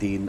3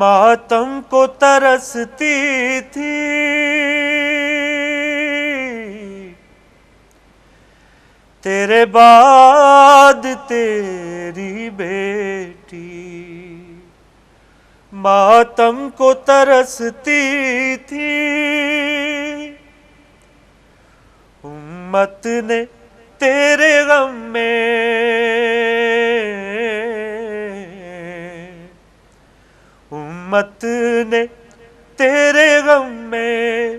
ماتم کو ترستی تھی تیرے بعد تیری بیٹی، ماتم کو ترستی تھی امت نے تیرے غم میں، امت نے تیرے غم میں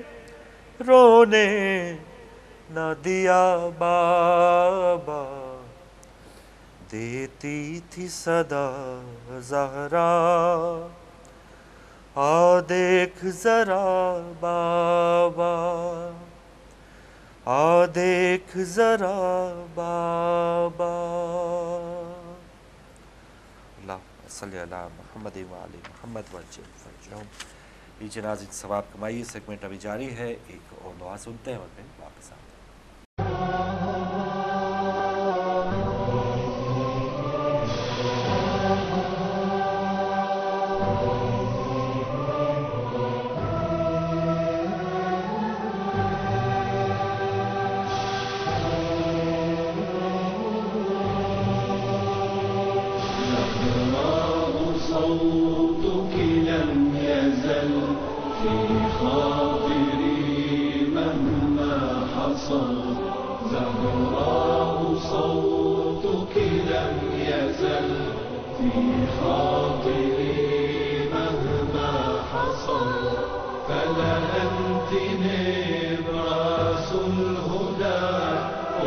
رونے نہ دیا بابا، دیتی تھی صدا زہرا آ دیکھ ذرا بابا، آ دیکھ ذرا بابا۔ اللہم صلی علی محمد وعلی محمد وعجل فرجہم۔ لیجیے ناظرین، ثواب کمائیے سیگمنٹ ابھی جاری ہے، ایک اور دعا سنتے ہیں اور پھر واپس آتے ہیں۔ صوتك لم يزل في خاطري مهما حصل، زهراء صوتك لم يزل في خاطري مهما حصل، فلا أنت نبراس الهدى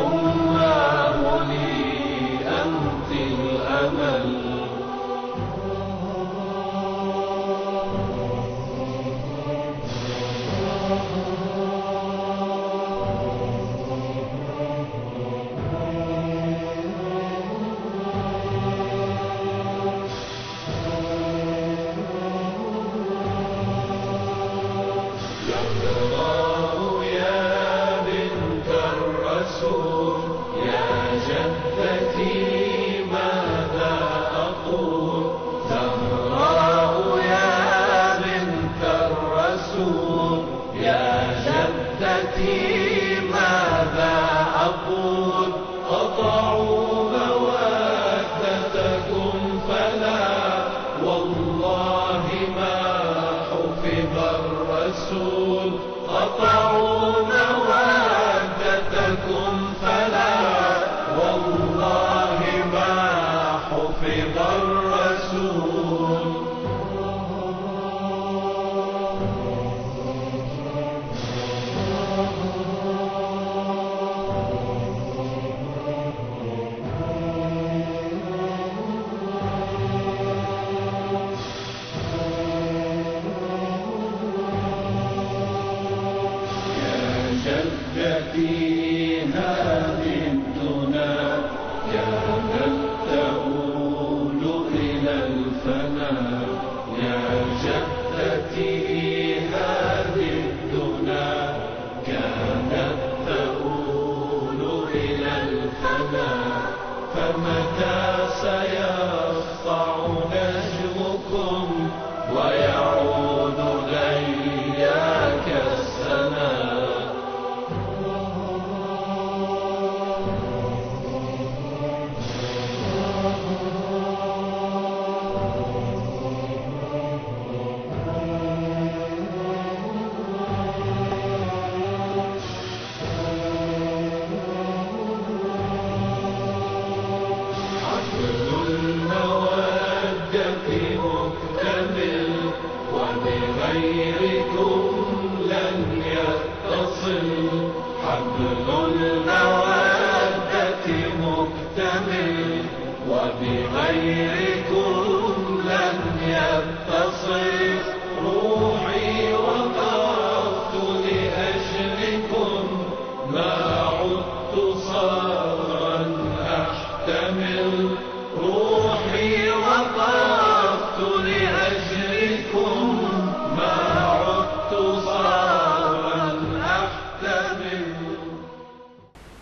أماه لي أنت الأمل.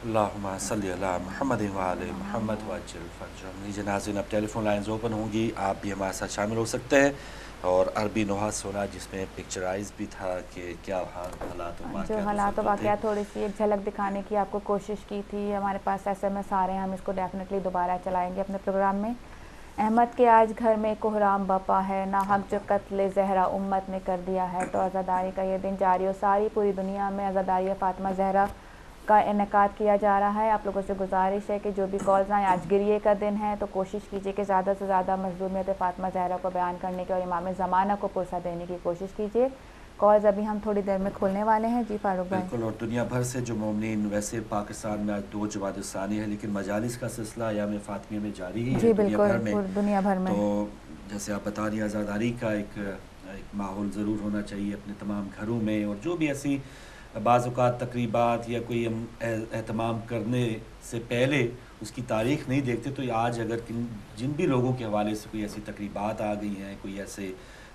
اللہم صلی علی محمد وعلی محمد وعجل فرجہم۔ لیجیے ناظرین، اب ٹیلی فون لائنز اوپن ہوں گی، آپ بھی ہمارے ساتھ شامل ہو سکتے ہیں اور عربی نوحہ سنا جس میں پکچرائز بھی تھا کہ کیا حالات و جو حالات و واقعات تھوڑی سی ایک جھلک دکھانے کی آپ کو کوشش کی تھی. ہمارے پاس SMS آ رہے ہیں, ہم اس کو ڈیفینیٹلی دوبارہ چلائیں گے اپنے پروگرام میں. احمد کے آج گھر میں کوہرام بپا ہے, ناحق جو قتل زہرا امت نے کر دیا ہے, تو عزاداری کا یہ دن جاری ہو. ساری پوری دنیا میں عزاداری فاطمہ زہرا کا انعقاد کیا جا رہا ہے. آپ لوگوں سے گزارش ہے کہ جو بھی کالز آئیں, آج گریے کا دن ہے تو کوشش کیجیے کہ زیادہ سے زیادہ مظلومیت فاطمہ زہرا کو بیان کرنے کی اور امام زمانہ کو پرسہ دینے کی کوشش کیجیے. کالز ابھی ہم تھوڑی دیر میں کھولنے والے ہیں. جی فاروق بھائی. بالکل, اور دنیا بھر سے جو مومنین, ویسے پاکستان میں آج 2 جمادی الثانی ہے لیکن مجالس کا سلسلہ ایام فاطمیہ میں جاری ہی ہے جی دنیا بھر بالکل, میں. دنیا بھر میں. تو جیسے آپ بتا رہی ہیں, عزاداری کا ایک ماحول ضرور ہونا چاہیے اپنے تمام گھروں میں, اور جو بھی ایسی بعض اوقات تقریبات یا کوئی ہم اہتمام کرنے سے پہلے اس کی تاریخ نہیں دیکھتے, تو آج اگر جن بھی لوگوں کے حوالے سے کوئی ایسی تقریبات آ گئی ہیں, کوئی ایسے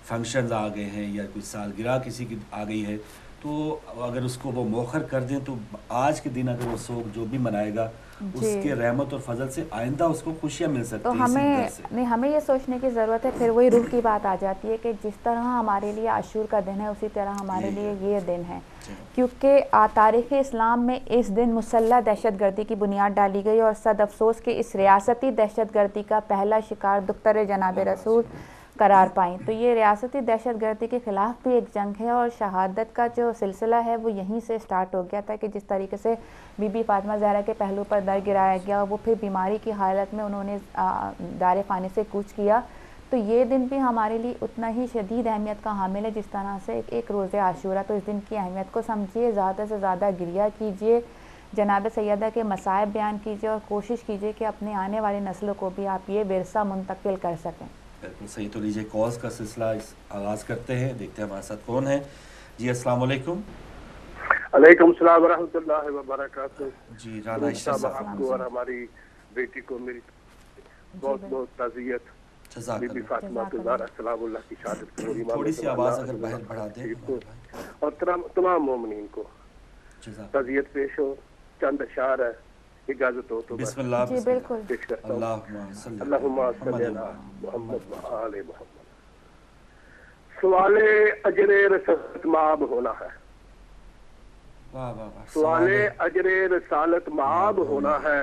فنکشنز آ گئے ہیں یا کوئی سالگرہ کسی کی آ گئی ہے, تو اگر اس کو وہ مؤخر کر دیں تو آج کے دن اگر وہ سوگ جو بھی منائے گا اس کے رحمت اور فضل سے آئندہ اس کو خوشیاں مل سکتی ہیں. تو ہمیں یہ سوچنے کی ضرورت ہے, پھر وہی روح کی بات آ جاتی ہے کہ جس طرح ہمارے لیے عاشور کا دن ہے اسی طرح ہمارے لیے یہ دن ہے, کیونکہ تاریخ اسلام میں اس دن مسلح دہشت گردی کی بنیاد ڈالی گئی, اور صد افسوس کہ اس ریاستی دہشت گردی کا پہلا شکار دختر جناب رسول قرار پائیں. تو یہ ریاستی دہشت گردی کے خلاف بھی ایک جنگ ہے, اور شہادت کا جو سلسلہ ہے وہ یہیں سے سٹارٹ ہو گیا تھا کہ جس طریقے سے بی بی فاطمہ زہرا کے پہلو پر در گرایا گیا, وہ پھر بیماری کی حالت میں انہوں نے دار فانی سے کوچ کیا. تو یہ دن بھی ہمارے لیے اتنا ہی شدید اہمیت کا حامل ہے جس طرح سے ایک روز عاشورہ. تو اس دن کی اہمیت کو سمجھیے, زیادہ سے زیادہ گریہ کیجیے, جناب سیدہ کے مصائب بیان کیجیے, اور کوشش کیجیے کہ اپنے آنے والی نسلوں کو بھی آپ یہ ورثہ منتقل کر سکیں. بالکل صحیح. تو لیجیے کالز کا سلسلہ آغاز کرتے ہیں, دیکھتے ہیں ہمارے ساتھ کون ہے. جی السلام علیکم. علیکم السلام ورحمۃ اللہ وبرکاتہ. جی رانا اشرف صاحب, آپ کو اور ہماری بیٹی کو میری بہت بہت تعزیت. بی بی فاطمہ زہرا سلام اللہ کی شہادت کی, تھوڑی سی آواز اگر باہر بڑھا دیں اور تمام مومنین کو تعزیت پیش ہو. چند اشعار ہے, اجازت ہو تو بسم اللہ. جی بالکل. پیش کرتا ہوں. اللہم صلی علی محمد و آل محمد. سوال اجر رسالت معاب ہونا ہے, سوال اجر رسالت معاب ہونا ہے,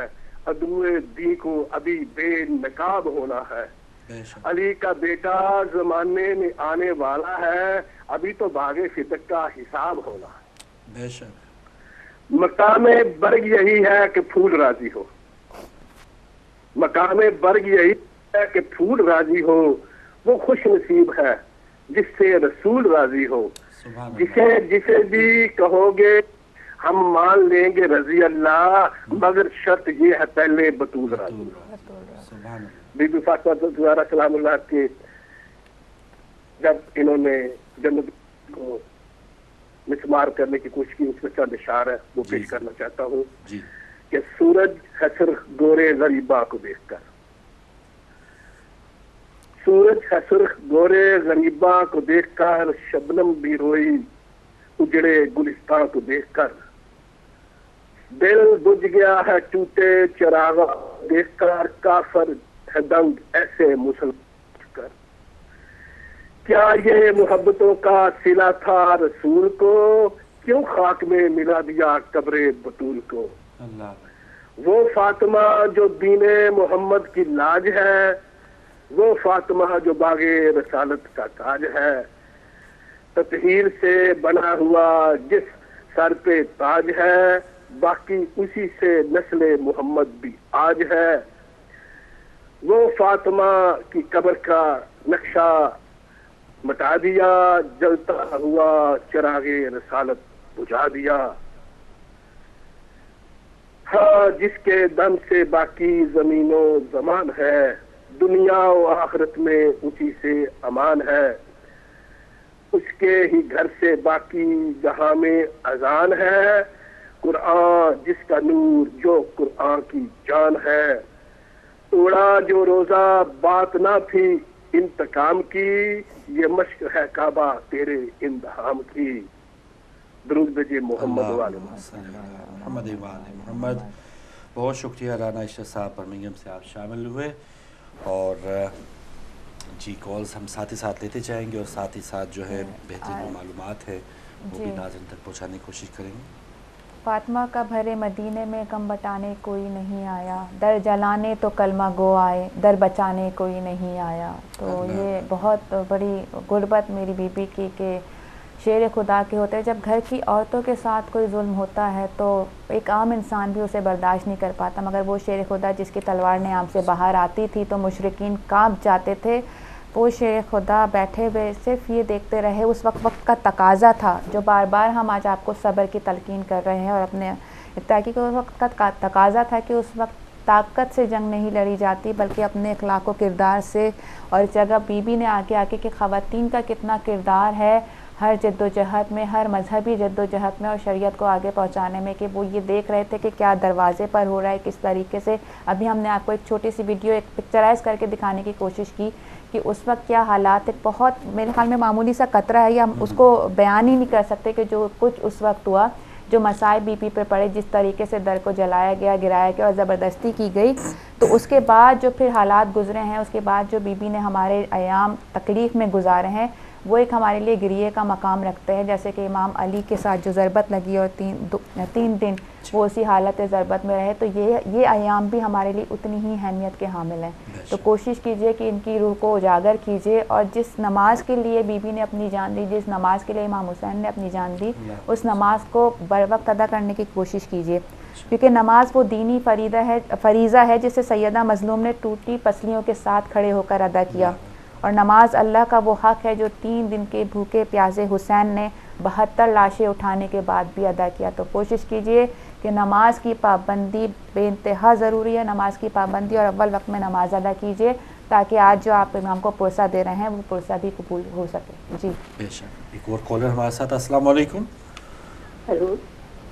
عدو دین کو ابھی بے نقاب ہونا ہے. علی کا بیٹا زمانے میں آنے والا ہے, ابھی تو باغ فتق کا حساب ہونا ہے. بے شک. مقام برگ یہی ہے کہ پھول راضی ہو, مقام برگ یہی ہے کہ پھول راضی ہو. وہ خوش نصیب ہے جس سے رسول راضی ہو. جسے بھی کہو گے ہم مان لیں گے رضی اللہ, مگر شرط یہ ہے پہلے بطول راضی ہو. بی بی فاطمہ زہرا سلام اللہ کے جب انہوں نے جنت کو مسمار کرنے کی کوشش کی, اس میں چند اشعار ہے وہ پیش کرنا چاہتا ہوں. کہ سورج ہے سرخ گورے غریبا کو دیکھ کر, سورج ہے سرخ گورے غریبا کو دیکھ کر, شبنم بھی روئی اجڑے گلستان کو دیکھ کر. دل بجھ گیا ہے ٹوٹے چراغا دیکھ کر, کافر ہے دنگ ایسے مسلمان کر. کیا یہ محبتوں کا صلہ تھا رسول کو, کیوں خاک میں ملا دیا قبر بطول کو. وہ فاطمہ جو دین محمد کی لاج ہے, وہ فاطمہ جو باغ رسالت کا تاج ہے. تطہیر سے بنا ہوا جس سر پہ تاج ہے, باقی اسی سے نسل محمد بھی آج ہے. وہ فاطمہ کی قبر کا نقشہ مٹا دیا, جلتا ہوا چراغ رسالت بجھا دیا. ہاں جس کے دم سے باقی زمین و زمان ہے, دنیا و آخرت میں اسی سے امان ہے. اس کے ہی گھر سے باقی جہاں میں اذان ہے, قرآن جس کا نور جو قرآن کی جان ہے. توڑا جو روزہ بات نہ تھی انتقام کی, یہ مشق ہے کعبہ تیرے اندہام کی. درود بھیجیے محمد والے محمد محمد. بہت شکریہ رانا اشرف صاحب, برمنگھم سے آپ شامل ہوئے. اور جی کالز ہم ساتھ ہی ساتھ لیتے جائیں گے اور ساتھ ہی ساتھ جو ہے بہترین معلومات ہے وہ بھی ناظرین تک پہنچانے کی کوشش کریں گے. فاطمہ کا بھرے مدینے میں غم بٹانے کوئی نہیں آیا, در جلانے تو کلمہ گو آئے, در بچانے کوئی نہیں آیا. تو یہ بہت بڑی غربت میری بیوی کی کہ شیر خدا کے ہوتے ہیں. جب گھر کی عورتوں کے ساتھ کوئی ظلم ہوتا ہے تو ایک عام انسان بھی اسے برداشت نہیں کر پاتا, مگر وہ شیر خدا جس کی تلوار نیام سے باہر آتی تھی تو مشرکین کانپ جاتے تھے. وہ شیر خدا بیٹھے ہوئے صرف یہ دیکھتے رہے. اس وقت کا تقاضا تھا جو بار بار ہم آج آپ کو صبر کی تلقین کر رہے ہیں, اور اپنے تحقیق اس وقت کا تقاضا تھا کہ اس وقت طاقت سے جنگ نہیں لڑی جاتی بلکہ اپنے اخلاق و کردار سے. اور اس جگہ بی بی نے آگے کہ خواتین کا کتنا کردار ہے ہر جد و جہد میں, ہر مذہبی جد و جہد میں اور شریعت کو آگے پہنچانے میں, کہ وہ یہ دیکھ رہے تھے کہ کیا دروازے پر ہو رہا ہے, کس طریقے سے. ابھی ہم نے آپ کو ایک چھوٹی سی ویڈیو ایک پکچرائز کر کے دکھانے کی کوشش کی کہ اس وقت کیا حالات, ایک بہت میرے خیال میں معمولی سا قطرہ ہے, یا ہم اس کو بیان ہی نہیں کر سکتے کہ جو کچھ اس وقت ہوا, جو مصائب بی بی پہ پڑے, جس طریقے سے در کو جلایا گیا, گرایا گیا اور زبردستی کی گئی. تو اس کے بعد جو پھر حالات گزرے ہیں, اس کے بعد جو بی بی نے ہمارے ایام تکلیف میں گزارے ہیں, وہ ایک ہمارے لیے گریے کا مقام رکھتے ہیں. جیسے کہ امام علی کے ساتھ جو ضربت لگی اور 3 دن وہ اسی حالت ضربت میں رہے, تو یہ ایام بھی ہمارے لیے اتنی ہی اہمیت کے حامل ہیں. تو کوشش کیجئے کہ ان کی روح کو اجاگر کیجئے, اور جس نماز کے لیے بی بی نے اپنی جان دی, جس نماز کے لیے امام حسین نے اپنی جان دی, اس نماز کو بر وقت ادا کرنے کی کوشش کیجئے. کیونکہ نماز وہ دینی فریضہ ہے جسے سیدہ مظلوم نے ٹوٹی پسلیوں کے ساتھ کھڑے ہو کر ادا کیا, اور نماز اللہ کا وہ حق ہے جو 3 دن کے بھوکے پیاسے حسین نے 72 لاشیں اٹھانے کے بعد بھی ادا کیا. تو کوشش کیجئے کہ نماز کی پابندی بے انتہا ضروری ہے, نماز کی پابندی, اور اول وقت میں نماز ادا کیجئے تاکہ آج جو آپ امام کو پرسہ دے رہے ہیں وہ پرسہ بھی قبول ہو سکے. جی بے شک. ایک اور کالر ہمارے ساتھ. السلام علیکم. ہیلو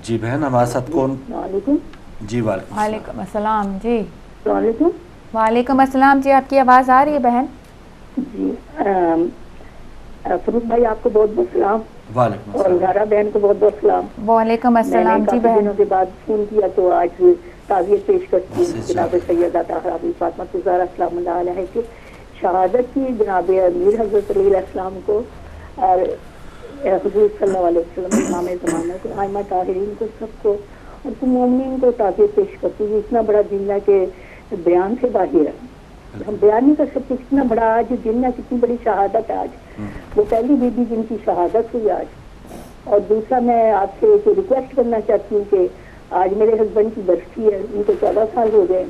جی بہن, ہمارے ساتھ کون؟ وعلیکم. جی وعلیکم السلام. جی السلام علیکم. وعلیکم السلام. جی آپ کی آواز آ رہی ہے بہن؟ جی فروخ بھائی آپ کو بہت بہت سلام. وعلیکم اور زہرا بہن کو بہت بہت سلام. وعلیکم السلام. جی بہن, دنوں کے بعد فون کیا تو آج تعزیت پیش کرتی ہوں جناب سیدہ طاہرہ فاطمہ الزہرا سلام اللہ علیہ کی شہادت کی, جناب امیر حضرت علیہ السلام کو اور حضور صلی اللہ علیہ وسلم امام زمانہ کو, ائمہ طاہرین کو, سب کو اور مومنین کو تعزیت پیش کرتی ہوں. اتنا بڑا دن ہے کہ بیان سے باہر ہے, ہم بیان نہیں کر سکتے کتنا بڑا آج دن ہے, کتنی بڑی شہادت ہے آج. وہ پہلی بی بی جن کی شہادت ہوئی آج. اور دوسرا میں آپ سے ایک ریکویسٹ کرنا چاہتی ہوں کہ آج میرے ہسبینڈ کی برسی ہے, ان کو 14 سال ہو گئے,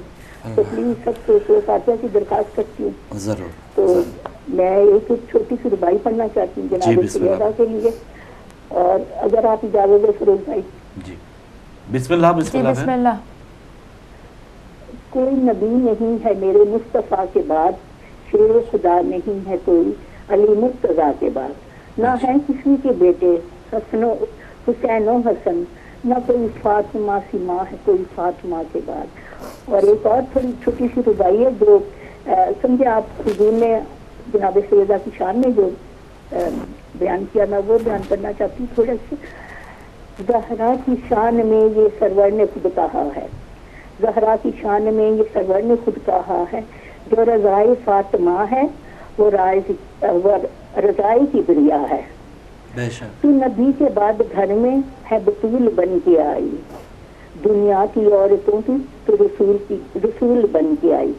تو پلیز سب کو فاتحہ کی درخواست کرتی ہوں. ضرور. تو میں ایک چھوٹی سی ربائی پڑھنا چاہتی ہوں جناب سیدہ کے لیے, اور اگر آپ اجازت دیں فروز بھائی. جی بسم اللہ. بسم اللہ. کوئی نبی نہیں ہے میرے مصطفیٰ کے بعد, شیر خدا نہیں ہے کوئی علی مرتضیٰ کے بعد, نہ ہے کسی کے بیٹے حسین و حسن, نہ کوئی فاطمہ سی ماں ہے کوئی فاطمہ کے بعد. اور ایک اور تھوڑی چھوٹی سی ربائی ہے جو سمجھے آپ حضور نے جناب سیدہ کی شان میں جو بیان کیا, میں وہ بیان کرنا چاہتی ہوں تھوڑا سے. زہرا کی شان میں یہ سرور نے خود کہا ہے, زہرا کی شان میں یہ سرور نے خود کہا ہے, جو رضائے فاطمہ ہے وہ رضائے کی بریا ہے. تو نبی کے بعد گھر میں ہے بطول بن کے آئی, دنیا کی عورتوں کی تو رسول بن کے آئی.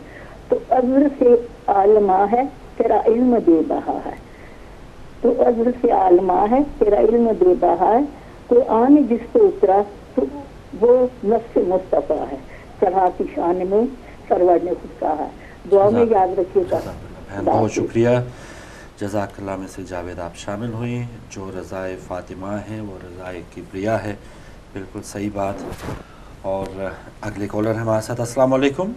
تو عذر سے عالمہ ہے تیرا علم بے بہا ہے, تو عذر سے عالمہ ہے تیرا علم بے بہا ہے. قرآن جس پہ اترا تو وہ نفس مصطفیٰ ہے, طرح کی شان میں سرور نے خود کہا ہے. دعا میں یاد رکھیے گا. بہت شکریہ, جزاک اللہ. میں سے جاوید آپ شامل ہوئی. جو رضائے فاطمہ ہے وہ رضائے کبریا ہے, بالکل صحیح بات. اور اگلے کالر ہمارے ساتھ. السلام علیکم.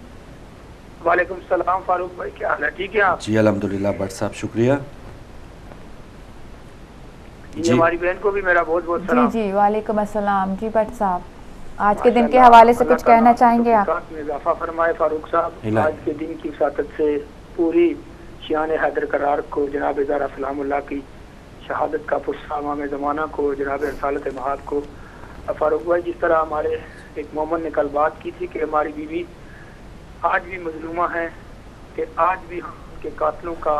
وعلیکم السلام فاروق بھائی, کیا حال ہے؟ ٹھیک ہے آپ؟ جی الحمدللہ. بٹ صاحب شکریہ. جی ہماری بہن کو بھی میرا بہت بہت سلام. جی وعلیکم السلام. جی بٹ صاحب, آج کے دن کے حوالے سے کچھ کہنا چاہیں گے آپ؟ اضافہ فرمائے فاروق صاحب. آج کے دن کی وساطت سے پوری شیعان حیدر قرار کو, جناب زہرا سلام اللہ کی شہادت کا پرسہ امام زمانہ کو, جناب رسالت مہاد کو. فاروق بھائی, جس طرح ہمارے ایک مومن نے کل بات کی تھی کہ ہماری بیوی آج بھی مظلومہ ہیں, کہ آج بھی ہم ان کے قاتلوں کا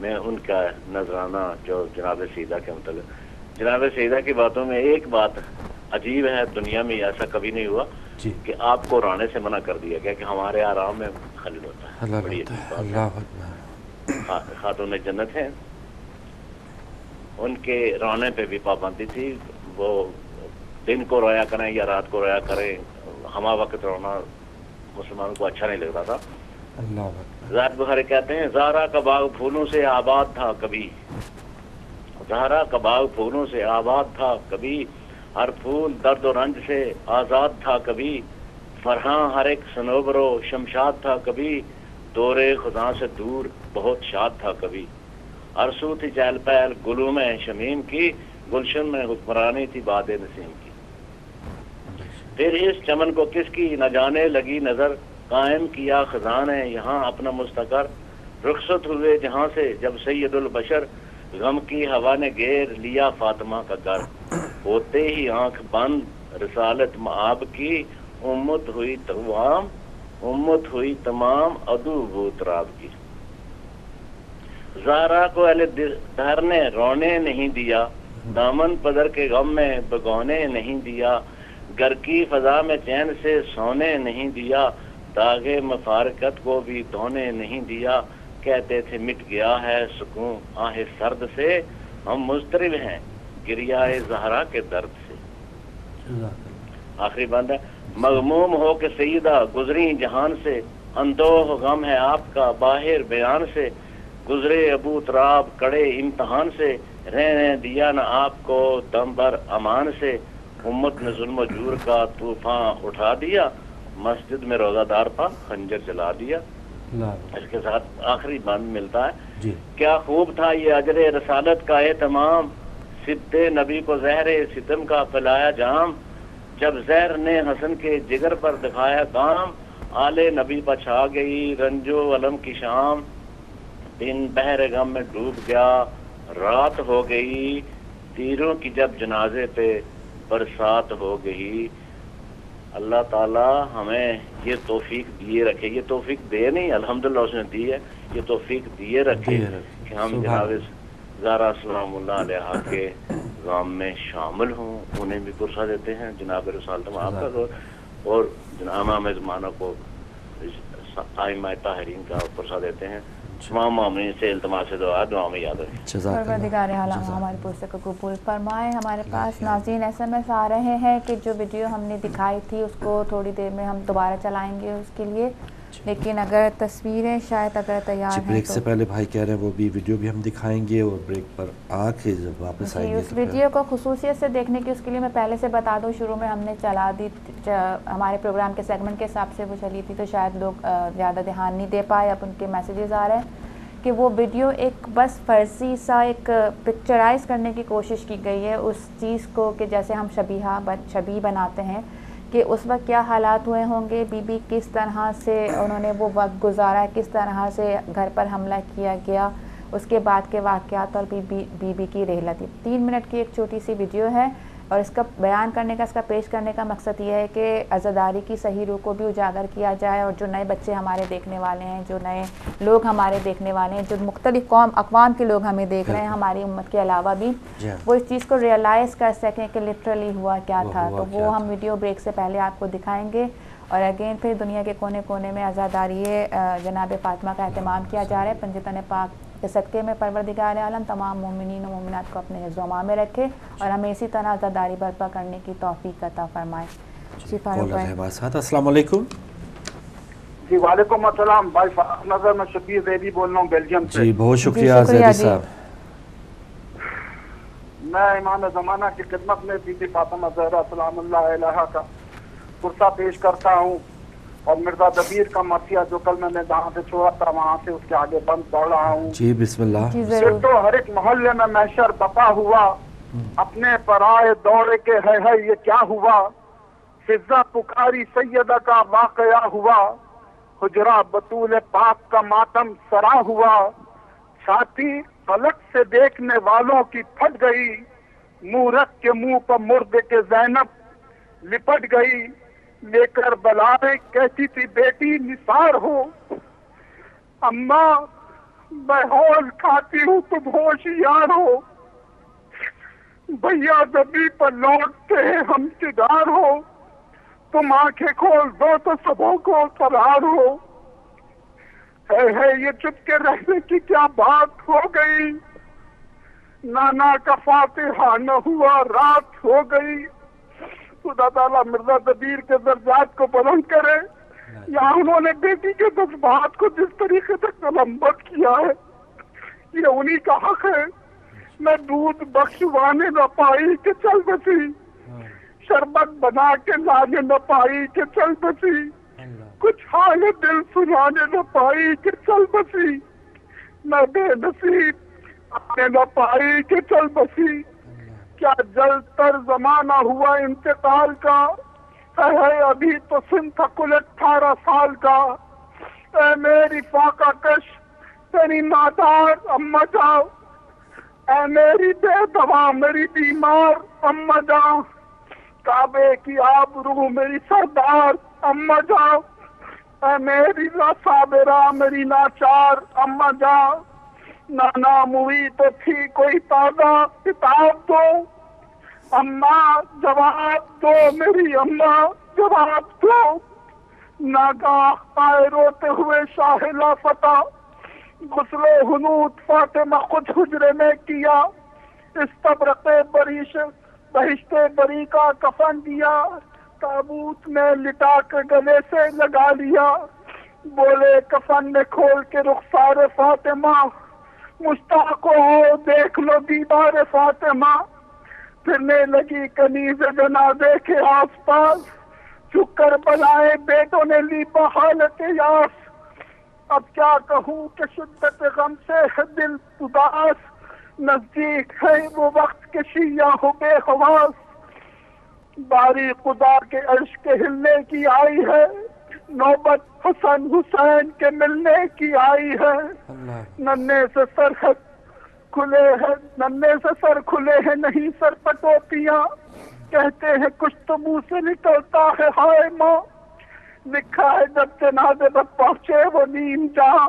میں ان کا نذرانہ جو جناب سیدہ کے متعلق، جناب سیدہ کی باتوں میں ایک بات عجیب ہے، دنیا میں ایسا کبھی نہیں ہوا کہ آپ کو رانے سے منع کر دیا گیا کہ ہمارے آرام میں خلل ہوتا ہے. بڑی خاتون جنت ہیں، ان کے رونے پہ بھی پابندی تھی. وہ دن کو رویا کریں یا رات کو رویا کریں، ہما وقت رونا مسلمانوں کو اچھا نہیں لگتا تھا. ذات بخاری کہتے ہیں زہرا کا باغ پھولوں سے آباد تھا کبھی، زہرا کا باغ پھولوں سے آباد تھا کبھی، ہر پھول درد و رنج سے آزاد تھا کبھی، فرحاں ہر ایک صنوبر و شمشاد تھا کبھی، دور خدا سے دور بہت شاد تھا کبھی، ارسو تھی چہل پہل گلوں میں شمیم کی، گلشن میں حکمرانی تھی باد نسیم کی. پھر اس چمن کو کس کی نہ جانے لگی نظر، قائم کیا خزان ہے یہاں اپنا مستقر، رخصت ہوئے جہاں سے جب سید البشر، غم کی ہوا نے گھیر لیا فاطمہ کا گھر، ہوتے ہی آنکھ بند رسالت مآب کی، امت ہوئی تمام عدو و تراب کی. زہرا کو اہل دہر نے رونے نہیں دیا، دامن پدر کے غم میں بگونے نہیں دیا، گھر کی فضا میں چین سے سونے نہیں دیا، داغ مفارقت کو بھی دھونے نہیں دیا، کہتے تھے مٹ گیا ہے سکون آہ سرد سے، ہم مضطرب ہیں گریہ زہرا کے درد سے. آخری بند ہے، مغموم ہو کے سیدہ گزری جہان سے، اندوہ غم ہے آپ کا باہر بیان سے، گزرے ابو تراب کڑے امتحان سے، رہنے دیا نہ آپ کو دم بر امان سے، امت نے ظلم و جور کا طوفان اٹھا دیا، مسجد میں روزہ دار پر خنجر چلا دیا. اس کے ساتھ آخری بند ملتا ہے، کیا خوب تھا یہ اجر رسالت کا اہتمام، صد نبی کو زہر ستم کا پلایا جام، جب زہر نے حسن کے جگر پر دکھایا کام، آل نبی پر چھا گئی رنجو علم کی شام، دن بحر غم میں ڈوب گیا رات ہو گئی، تیروں کی جب جنازے پہ برسات ہو گئی. اللہ تعالی ہمیں یہ توفیق دیے رکھے، یہ توفیق دے نہیں الحمدللہ اس نے دی ہے، یہ توفیق دیے رکھے کہ ہم جناب زہرا سلام اللہ علیہ کے غم میں شامل ہوں. انہیں بھی پرسہ دیتے ہیں جناب رسالت آپ کا، اور جناب امام زمانہ کو ائمہ طاہرین کا پرسہ دیتے ہیں. تمام مومنین سے التماس دعا میں یاد رکھیں. پروردگار عالم ہمارے پرسے کو قبول فرمائے. ہمارے پاس ناظرین SMS آ رہے ہیں کہ جو ویڈیو ہم نے دکھائی تھی اس کو تھوڑی دیر میں ہم دوبارہ چلائیں گے اس کے لیے، لیکن اگر تصویریں شاید اگر تیار ہیں بریک سے پہلے بھائی کہہ رہے ہیں وہ بھی ویڈیو بھی ہم دکھائیں گے، اور بریک پر آ کے جب واپس آئیں گے اس ویڈیو کو خصوصیت سے دیکھنے کی، اس کے لیے میں پہلے سے بتا دوں، شروع میں ہم نے چلا دی ہمارے پروگرام کے سیگمنٹ کے حساب سے وہ چلی تھی، تو شاید لوگ زیادہ دھیان نہیں دے پائے. اب ان کے میسیجز آ رہے ہیں کہ وہ ویڈیو ایک بس فرضی سا ایک پکچرائز کرنے کی کوشش کی گئی ہے اس چیز کو، کہ جیسے ہم شبیہ بناتے ہیں کہ اس وقت کیا حالات ہوئے ہوں گے، بی بی کس طرح سے انہوں نے وہ وقت گزارا، کس طرح سے گھر پر حملہ کیا گیا، اس کے بعد کے واقعات اور بی بی کی رحلت. 3 منٹ کی ایک چھوٹی سی ویڈیو ہے، اور اس کا بیان کرنے کا، اس کا پیش کرنے کا مقصد یہ ہے کہ عزاداری کی صحیح روح کو بھی اجاگر کیا جائے، اور جو نئے بچے ہمارے دیکھنے والے ہیں، جو نئے لوگ ہمارے دیکھنے والے ہیں، جو مختلف اقوام کے لوگ ہمیں دیکھ رہے ہیں ہماری امت کے علاوہ بھی، وہ اس چیز کو ریئلائز کر سکیں کہ لٹرلی ہوا کیا تھا. تو وہ ہم ویڈیو بریک سے پہلے آپ کو دکھائیں گے. اور اگین پھر دنیا کے کونے کونے میں عزاداری جناب فاطمہ کا اہتمام کیا جا رہا ہے. پنجتن پاک کے صدقے میں پروردگار عالم تمام مومنین و مومنات کو اپنے حفظ و امان میں رکھے، اور ہمیں اسی طرح عزاداری برپا کرنے کی توفیق عطا فرمائے. جی فاروق بھائی. السلام علیکم. جی وعلیکم السلام. بھائی نظر میں شبیر زیدی بول رہا ہوں بیلجیم سے. جی بہت شکریہ زیدی صاحب. میں امام زمانہ کی خدمت میں بی بی فاطمہ زہرا سلام اللہ علیہا کا پرسہ پیش کرتا ہوں، اور مرزا دبیر کا مرثیہ جو کل میں نے جہاں سے چھوڑا تھا وہاں سے اس کے آگے بند پڑھ رہا ہوں. جی بسم اللہ. پھر تو ہر ایک محلے میں محشر بپا ہوا، اپنے پرائے دورے کے ہے یہ کیا ہوا، فضا پکاری سیدہ کا واقعہ ہوا، حجرہ بطول پاک کا ماتم سرا ہوا، چھاتی فلک سے دیکھنے والوں کی پھٹ گئی، مورت کے منہ پر مردے کے زینب لپٹ گئی، لے کر بلائے کہتی تھی بیٹی نثار ہو، اماں میں ہوش کھاتی ہوں تم ہوشیار ہو، بھیا زمین پر لوٹتے ہیں ہم سدار ہو، تم آنکھیں کھول دو تو صبح کو فرار ہو۔ ہے یہ چپ کے رہنے کی کیا بات ہو گئی، نانا کا فاتحہ نہ ہوا رات ہو گئی۔ خدا تعالیٰ مرزا دبیر کے درجات کو بلند کرے، یا انہوں نے بیٹی کے جذبات کو جس طریقے سے قلمبند کیا ہے یہ انہی کا حق ہے۔ میں دودھ بخشوانے نہ پائی کہ چل بسی، شربت بنا کے لانے نہ پائی کہ چل بسی، کچھ حال دل سنانے نہ پائی کہ چل بسی، میں بے نصیب آنے نہ پائی کہ چل بسی۔ کیا جل تر زمانہ ہوا انتقال کا، ہے ابھی تو سن تھا کل 18 سال کا۔ اے میری فاقہ کش تیری نادار اماں جاؤ، اے میری بے دوا میری بیمار اماں جاؤ، کعبے کی آبرو میری سردار اماں جاؤ، اے میری صابرہ میری ناچار اماں جاؤ، نانا موئی تو تھی کوئی تازہ کتاب دو، اماں جواب دو میری اماں جواب دو۔ ناگاہ آئے روتے ہوئے شاہ لافتہ، غسل حنوط فاطمہ خود حجرے میں کیا، استبرق بریش بہشت بری کا کفن دیا، تابوت میں لٹا کے گلے سے لگا لیا، بولے کفن میں کھول کے رخسار فاطمہ، مشتاق ہو دیکھ لو دیدار فاطمہ۔ پھرنے لگی کنیز جنازے کے آس پاس، چک کر بلائے بیٹوں نے لی بحالت یاس، اب کیا کہوں کہ شدت غم سے ہے دل اداس، نزدیک ہے وہ وقت کے شیعہ ہو بے حواس، باری خدا کے عرش کے ہلنے کی آئی ہے، نوبت حسن حسین کے ملنے کی آئی ہے، ننے سے سرحد کھلے ہیں ننے سے سر کھلے ہیں نہیں سر پٹوپیاں، کہتے ہیں کچھ تو منہ سے نکلتا ہے ہائے ماں، لکھا ہے جب جنازے پر پہنچے وہ نیم جہاں،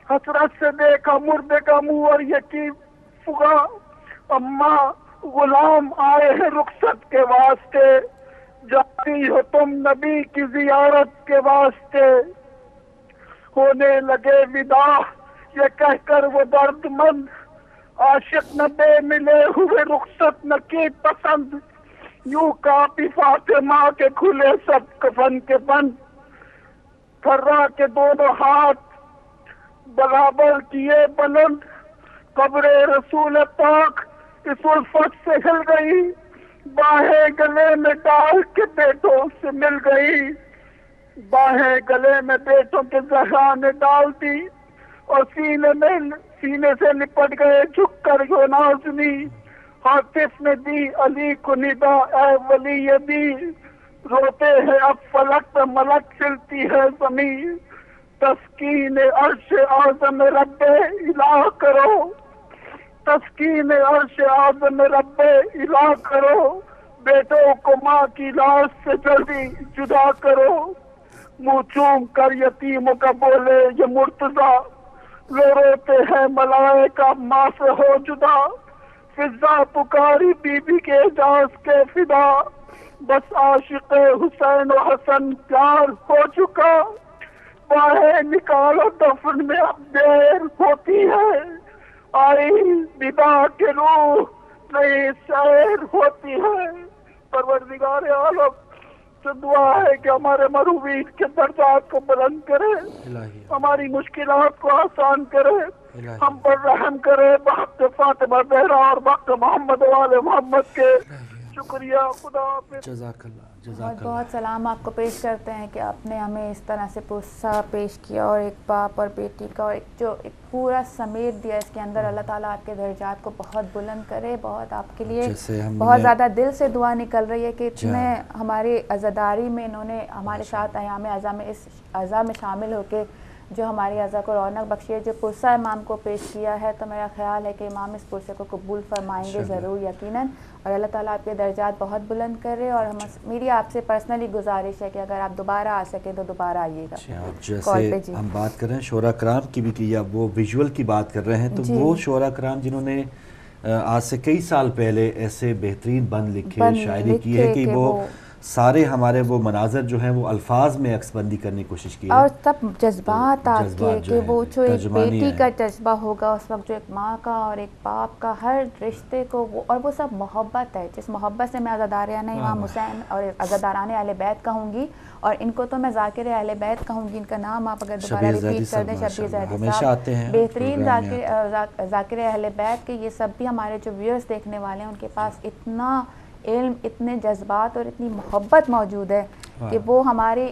حسرت سے دیکھا مردے کا منہ اور یقین فغا، اماں غلام آئے ہیں رخصت کے واسطے، جاتی ہو تم نبی کی زیارت کے واسطے، ہونے لگے ودا یہ کہہ کر وہ درد مند، عاشق نہ بے ملے ہوئے رخصت نہ کی پسند، یوں کاپی فاطمہ کے کھلے سب کفن کے بند، تھرا کے دونوں ہاتھ برابر کیے بلند، قبر رسول پاک اس الفت سے ہل گئی، باہیں گلے میں ڈال کے بیٹوں سے مل گئی، باہیں گلے میں بیٹوں کے زہرا نے ڈال دی، اور سینے سے لپٹ گئے جھک کر یوں نازنی، حاطف نے دی علی کو ندا اے ولی دی، روتے ہیں اب فلک پہ ملک کھلتی ہے زمین، تسکین عرش اعظم رب الہ کرو، تسکین عرش اعظم رب الہ کرو، بیٹوں کو ماں کی لاش سے جلدی جدا کرو، منہ چوم کر یتیموں کا بولے یہ مرتضیٰ، لو روتے ہیں ملائکہ ماں سے ہو جدا، فضا پکاری بی بی کے اعجاز کے فدا، بس عاشق حسین و حسن پیار ہو چکا، باہیں نکالو دفن میں اب دیر ہوتی ہے، آئی بدا کے روح نئی سیر ہوتی ہے۔ پروردگار عالم سے دعا ہے کہ ہمارے مروین کے درجات کو بلند کرے، ہماری مشکلات کو آسان کرے، ہم پر رحم کرے، بحق فاطمہ زہرا اور بحق محمد والے محمد کے۔ شکریہ، خدا حافظ۔ جزاک اللہ، بہت جزاک اللہ۔ بہت سلام آپ کو پیش کرتے ہیں کہ آپ نے ہمیں اس طرح سے پوسا پیش کیا، اور ایک باپ اور بیٹی کا اور ایک پورا سمیت دیا اس کے اندر۔ اللہ تعالیٰ آپ کے درجات کو بہت بلند کرے۔ بہت آپ کے لیے بہت زیادہ دل سے دعا نکل رہی ہے کہ اتنے ہماری عزاداری میں انہوں نے ہمارے ساتھ ایام اعزاء میں اس عزا میں شامل ہو کے جو ہماری عزا کو رونق بخشی ہے، جو پرسہ امام کو پیش کیا ہے، تو میرا خیال ہے کہ امام اس پرسے کو قبول فرمائیں گے ضرور یقیناً، اور اللہ تعالیٰ آپ کے درجات بہت بلند کرے. اور میری آپ سے پرسنلی گزارش ہے کہ اگر آپ دوبارہ آ سکیں تو دوبارہ آئیے گا. جیسے ہم بات کر رہے ہیں شعراء کرام کی بھی کی، یا وہ ویژول کی بات کر رہے ہیں، تو وہ شعراء کرام جنہوں نے آج سے کئی سال پہلے ایسے بہترین بند لکھے، شاعری کی ہے کہ وہ سارے ہمارے وہ مناظر جو ہیں وہ الفاظ میں عکس بندی کرنے کی کوشش کی ہے، اور سب جذبات آپ کے کہ وہ جو ایک بیٹی کا جذبہ ہوگا اس وقت، جو ایک ماں کا اور ایک باپ کا، ہر رشتے کو وہ، اور وہ سب محبت ہے، جس محبت سے میں عزاداریان امام حسین اور عزاداران اہل بیت کہوں گی، اور ان کو تو میں ذاکر اہل بیت کہوں گی. ان کا نام آپ اگر دوبارہ ریپیٹ کر دیں، شبیر زیدی صاحب بہترین ذاکر اہل بیت کے. یہ سب بھی ہمارے جو ویورز دیکھنے والے ہیں ان کے پاس اتنا علم، اتنے جذبات اور اتنی محبت موجود ہے کہ وہ ہمارے،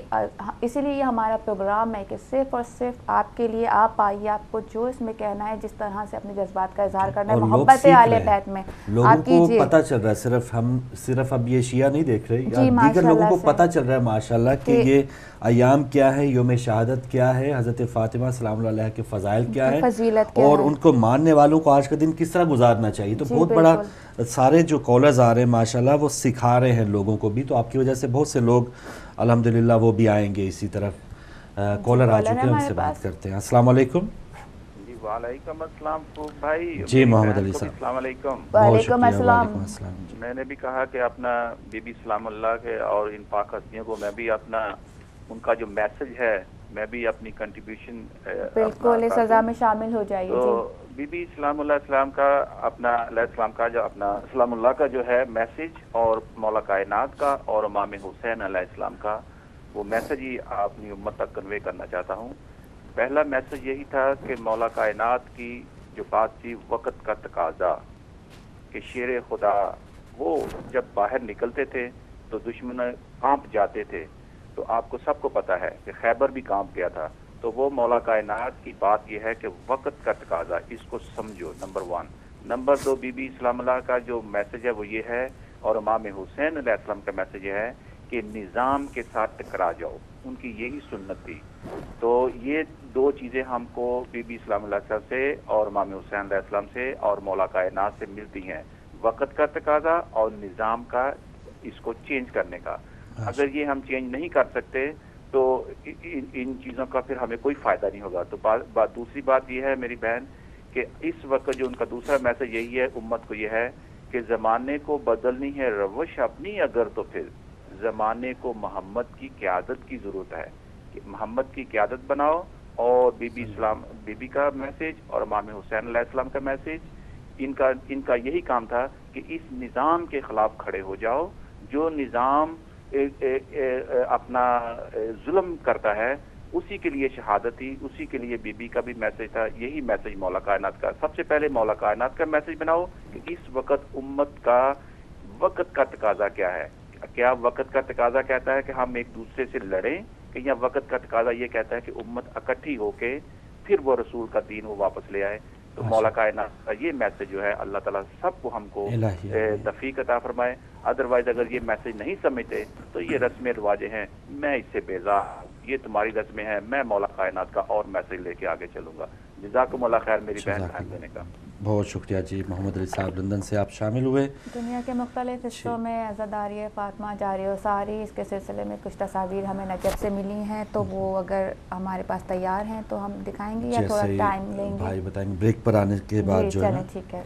اسی لیے یہ ہمارا پروگرام ہے کہ صرف اور صرف آپ کے لیے آپ آئیے، آپ کو جو اس میں کہنا ہے، جس طرح سے اپنے جذبات کا اظہار کرنا ہے محبت اہل بیت میں آپ کیجئے. لوگوں کو پتہ چل رہا ہے، صرف اب یہ شیعہ نہیں دیکھ رہے، دیگر لوگوں کو پتہ چل رہا ہے ماشاءاللہ کہ یہ ایام کیا ہے، یوم شہادت کیا ہے، حضرت فاطمہ سلام اللہ علیہ کے فضائل کیا ہے، اور ان کو ماننے والوں کو آج کا دن کس طرح گزارنا چاہیے. تو بہت بڑا سارے جو کالرز آ رہے ہیں ماشاءاللہ وہ سکھا رہے ہیں لوگوں کو بھی، تو آپ کی وجہ سے بہت سے لوگ الحمدللہ وہ بھی آئیں گے. اسی طرف کالر آ چکے ہیں، ان سے بات کرتے ہیں. السلام علیکم. جی وعلیکم السلام بھائی. جی محمد علی صاحب السلام علیکم. وعلیکم السلام. میں نے بھی کہا کہ اپنا بی بی سلام اللہ کے اور ان پاک ہستیوں کو میں بھی اپنا ان کا جو میسج ہے میں بھی اپنی کنٹریبیوشن بالکل اس سزا میں شامل ہو جائیے. تو بی بی سلام اللہ السلام کا اپنا علیہ السلام کا جو اپنا سلام اللہ کا جو ہے میسج، اور مولا کائنات کا اور امام حسین علیہ السلام کا وہ میسج ہی اپنی امت تک کنوے کرنا چاہتا ہوں. پہلا میسج یہی تھا کہ مولا کائنات کی جو بات تھی وقت کا تقاضا، کہ شیر خدا وہ جب باہر نکلتے تھے تو دشمن کانپ جاتے تھے. تو آپ کو سب کو پتہ ہے کہ خیبر بھی کانپ گیا تھا. تو وہ مولا کائنات کی بات یہ ہے کہ وقت کا تقاضا، اس کو سمجھو، نمبر 1. نمبر 2 بی بی سلام اللہ کا جو میسج ہے وہ یہ ہے، اور امام حسین علیہ السلام کا میسج یہ ہے کہ نظام کے ساتھ ٹکرا جاؤ. ان کی یہی سنت تھی. تو یہ دو چیزیں ہم کو بی بی سلام اللہ السلام سے اور امام حسین علیہ السلام سے اور مولا کائنات سے ملتی ہیں، وقت کا تقاضا اور نظام کا اس کو چینج کرنے کا. اگر یہ ہم چینج نہیں کر سکتے تو ان چیزوں کا پھر ہمیں کوئی فائدہ نہیں ہوگا. تو دوسری بات یہ ہے میری بہن کہ اس وقت جو ان کا دوسرا میسج یہی ہے امت کو، یہ ہے کہ زمانے کو بدلنی ہے روش اپنی، اگر تو پھر زمانے کو محمد کی قیادت کی ضرورت ہے، کہ محمد کی قیادت بناؤ. اور بی بی کا میسج اور امام حسین علیہ السلام کا میسج، ان کا یہی کام تھا کہ اس نظام کے خلاف کھڑے ہو جاؤ جو نظام اپنا ظلم کرتا ہے. اسی کے لیے شہادت تھی، اسی کے لیے بی بی کا بھی میسج تھا. یہی میسج مولا کائنات کا. سب سے پہلے مولا کائنات کا میسج بناؤ کہ اس وقت امت کا وقت کا تقاضا کیا ہے. کیا وقت کا تقاضا کہتا ہے کہ ہم ایک دوسرے سے لڑیں، کہ یا وقت کا تقاضا یہ کہتا ہے کہ امت اکٹھی ہو کے پھر وہ رسول کا دین وہ واپس لے آئے. تو مولا کائنات کا یہ میسج جو ہے اللہ تعالیٰ سب کو ہم کو توفیق عطا فرمائے. ادروائز اگر یہ میسج نہیں سمجھتے تو یہ رسمیں رواجیں ہیں، میں اس سے بیزار ہوں، یہ تمہاری رسمیں ہیں، میں مولا کائنات کا اور میسج لے کے آگے چلوں گا. جزاکم اللہ خیر میری بہن ٹائم دینے کا. بہت شکریہ جی. محمد علی صاحب لندن سے آپ شامل ہوئے. دنیا کے مختلف حصوں میں عزاداری فاطمہ جاری و ساری اس کے سلسلے میں کچھ تصاویر ہمیں نجف سے ملی ہیں، تو وہ اگر ہمارے پاس تیار ہیں تو ہم دکھائیں گے یا تھوڑا ٹائم لیں گے؟ بھائی بتائیں گے بریک پر آنے کے بعد جو ہے. ٹھیک ہے.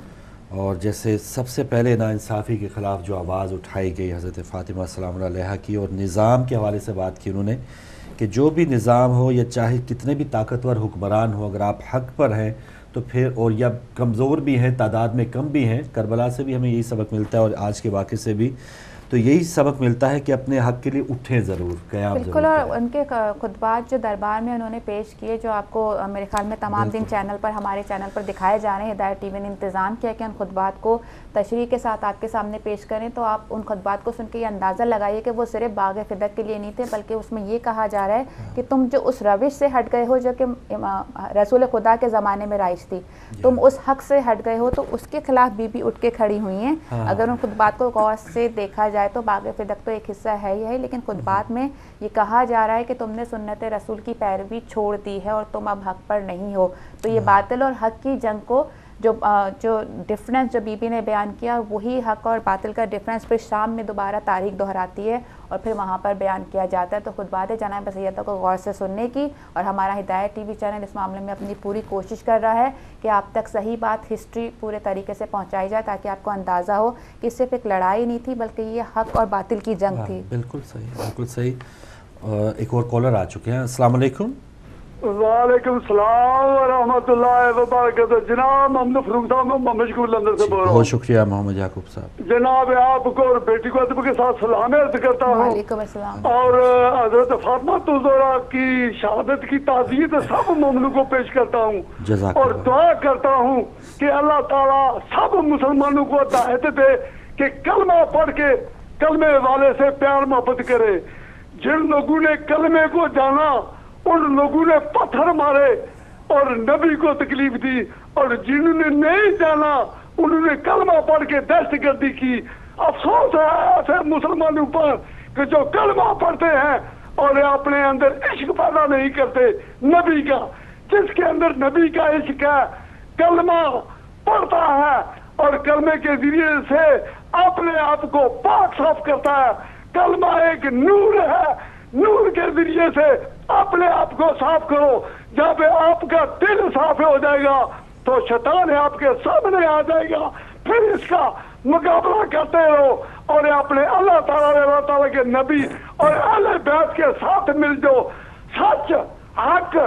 اور جیسے سب سے پہلے ناانصافی کے خلاف جو آواز اٹھائی گئی حضرت فاطمہ سلام اللہ علیہ کی، اور نظام کے حوالے سے بات کی انہوں نے کہ جو بھی نظام ہو یا چاہے کتنے بھی طاقتور حکمران ہو، اگر آپ حق پر ہیں تو پھر، اور یا کمزور بھی ہیں، تعداد میں کم بھی ہیں، کربلا سے بھی ہمیں یہی سبق ملتا ہے اور آج کے واقعے سے بھی تو یہی سبق ملتا ہے کہ اپنے حق کے لیے اٹھیں ضرور، قیام ضرور. بالکل. اور ان کے خطبات جو دربار میں انہوں نے پیش کیے، جو آپ کو میرے خیال میں تمام دن چینل پر، ہمارے چینل پر دکھائے جا رہے ہیں، ہدایت ٹی وی نے انتظام کیا کہ ان خطبات کو تشریح کے ساتھ آپ کے سامنے پیش کریں. تو آپ ان خطبات کو سن کے یہ اندازہ لگائیے کہ وہ صرف باغ فدق کے لیے نہیں تھے، بلکہ اس میں یہ کہا جا رہا ہے کہ تم جو اس روش سے ہٹ گئے ہو جو کہ رسول خدا کے زمانے میں رائج تھی، تم اس حق سے ہٹ گئے ہو، تو اس کے خلاف بی بی اٹھ کے کھڑی ہوئی ہیں. اگر ان خطبات کو غور سے دیکھا جائے تو باغ فدق تو ایک حصہ ہے ہی ہے، لیکن خطبات میں یہ کہا جا رہا ہے کہ تم نے سنت رسول کی پیروی چھوڑ دی ہے اور تم اب حق پر نہیں ہو. تو یہ باطل اور حق کی جنگ کو جو ڈفرینس جو بی بی نے بیان کیا، وہی حق اور باطل کا ڈفرینس پھر شام میں دوبارہ تاریخ دہراتی ہے اور پھر وہاں پر بیان کیا جاتا ہے. تو خطبات جناب سیدہ کو غور سے سننے کی، اور ہمارا ہدایت ٹی وی چینل اس معاملے میں اپنی پوری کوشش کر رہا ہے کہ آپ تک صحیح بات، ہسٹری پورے طریقے سے پہنچائی جائے تاکہ آپ کو اندازہ ہو کہ صرف ایک لڑائی نہیں تھی بلکہ یہ حق اور باطل کی جنگ تھی. بالکل صحیح، بالکل صحیح. ایک اور کالر آ چکے ہیں. السلام علیکم. وعلیکم السلام ورحمۃ اللہ وبرکاتہ. جناب محمد فروخ صاحب، میں محمد شکور لندن سے بول رہا ہوں. بہت شکریہ محمد یعقوب صاحب. جناب آپ کو اور بیٹی کو ادب کے ساتھ سلام عرض کرتا ہوں. وعلیکم السلام. اور حضرت فاطمہ الزہرا کی شہادت کی تعزیت سب مومنوں کو پیش کرتا ہوں اور دعا کرتا ہوں کہ اللہ تعالیٰ سب مسلمانوں کو ہدایت دے کہ کلمہ پڑھ کے کلمے والے سے پیار محبت کرے. جن لوگوں نے کلمے کو جانا ان لوگوں نے پتھر مارے اور نبی کو تکلیف دی، اور جنہوں نے نہیں جانا انہوں نے کلمہ پڑھ کے دہشت گردی کی. افسوس ہے ایسے مسلمانوں پر کہ جو کلمہ پڑھتے ہیں اور اپنے اندر عشق پیدا نہیں کرتے نبی کا. جس کے اندر نبی کا عشق ہے، کلمہ پڑھتا ہے اور کلمے کے ذریعے سے اپنے آپ کو پاک صاف کرتا ہے. کلمہ ایک نور ہے، نور کے ذریعے سے اپنے آپ کو صاف کرو. جب آپ کا دل صاف ہو جائے گا تو شیطان آپ کے سامنے آ جائے گا، پھر اس کا مقابلہ کرتے رہو اور اپنے اللہ تعالیٰ کے نبی اور اہل بیت کے ساتھ مل جاؤ. سچ، حق،